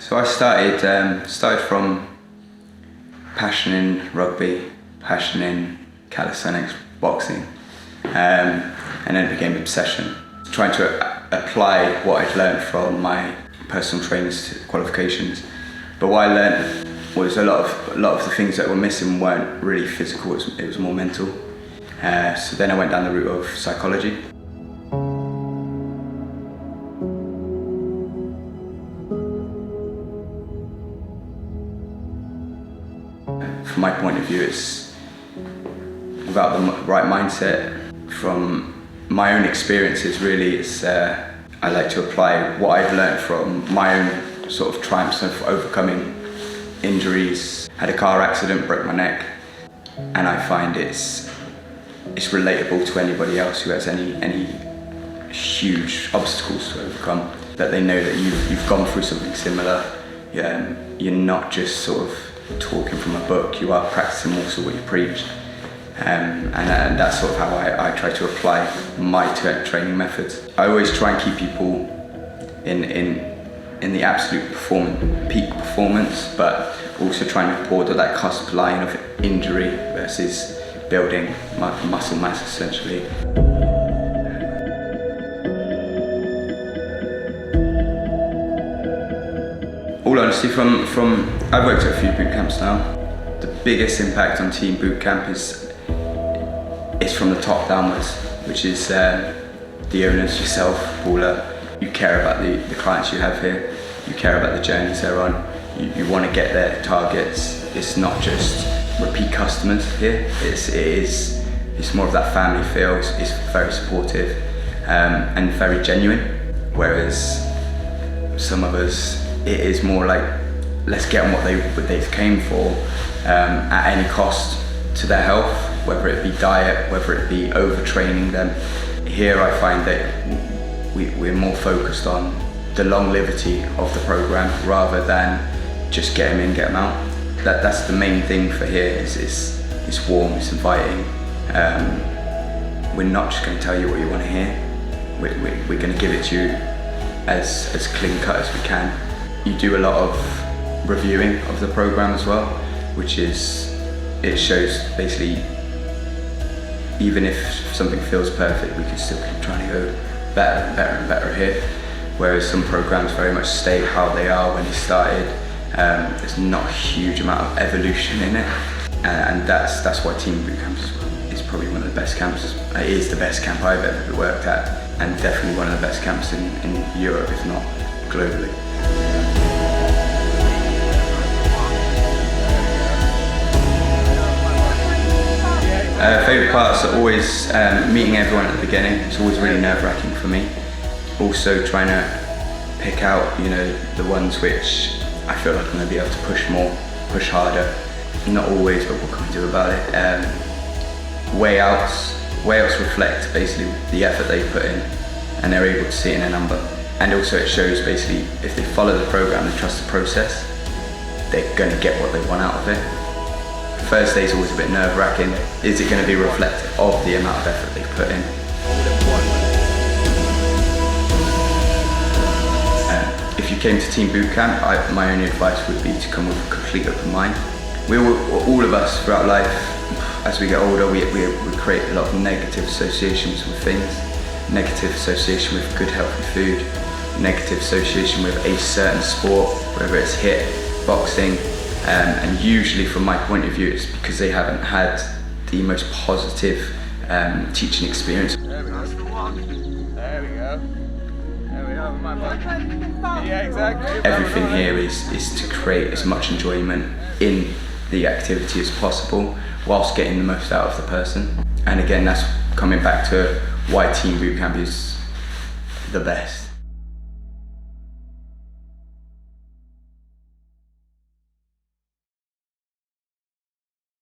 So I started from passion in rugby, passion in calisthenics, boxing, and then it became obsession. Trying to apply what I'd learned from my personal trainers qualifications. But what I learned was a lot of the things that were missing weren't really physical, it was more mental. So then I went down the route of psychology. From my point of view, it's about the right mindset. From my own experiences, really, I like to apply what I've learned from my own sort of triumphs of overcoming injuries. Had a car accident, broke my neck, and I find it's relatable to anybody else who has any huge obstacles to overcome. That they know that you've gone through something similar. You're not just sort of talking from a book, you are practicing also what you preach. And that's sort of how I try to apply my training methods. I always try and keep people in the absolute peak performance, but also trying to border that cusp line of injury versus building muscle mass, essentially. All honesty, from I've worked at a few boot camps now. The biggest impact on TEAM Bootcamp is from the top downwards, which is the owners, yourself, Paula. You care about the clients you have here. You care about the journeys they're on. You want to get their targets. It's not just repeat customers here. It's more of that family feel. It's very supportive and very genuine. Whereas some of us, it is more like, let's get on what they've came for at any cost to their health, whether it be diet, whether it be overtraining them. Here I find that we're more focused on the longevity of the program rather than just get them in, get them out. That's the main thing for here. It's warm, it's inviting. We're not just going to tell you what you want to hear. We're going to give it to you as clean cut as we can. You do a lot of reviewing of the program as well, which it shows basically even if something feels perfect, we can still keep trying to go better and better and better here. Whereas some programs very much stay how they are when they started. There's not a huge amount of evolution in it, and that's why TEAM Bootcamp is probably one of the best camps. It is the best camp I've ever worked at, and definitely one of the best camps in Europe, if not globally. Favourite parts are always meeting everyone at the beginning. It's always really nerve-wracking for me. Also trying to pick out, the ones which I feel like I'm going to be able to push more, push harder. Not always, but what can we do about it? Way outs reflect basically the effort they put in, and they're able to see it in a number. And also it shows basically if they follow the program and trust the process, they're going to get what they want out of it. First day is always a bit nerve-wracking. Is it going to be reflective of the amount of effort they've put in? If you came to TEAM Bootcamp, my only advice would be to come with a complete open mind. All of us throughout life, as we get older, we create a lot of negative associations with things. Negative association with good healthy food, negative association with a certain sport, whether it's HIIT, boxing, and usually from my point of view it's because they haven't had the most positive teaching experience. There we go. That's the one. There we go. There we go. Yeah, exactly. Everything here is to create as much enjoyment in the activity as possible whilst getting the most out of the person. And again, that's coming back to why TEAM Bootcamp is the best.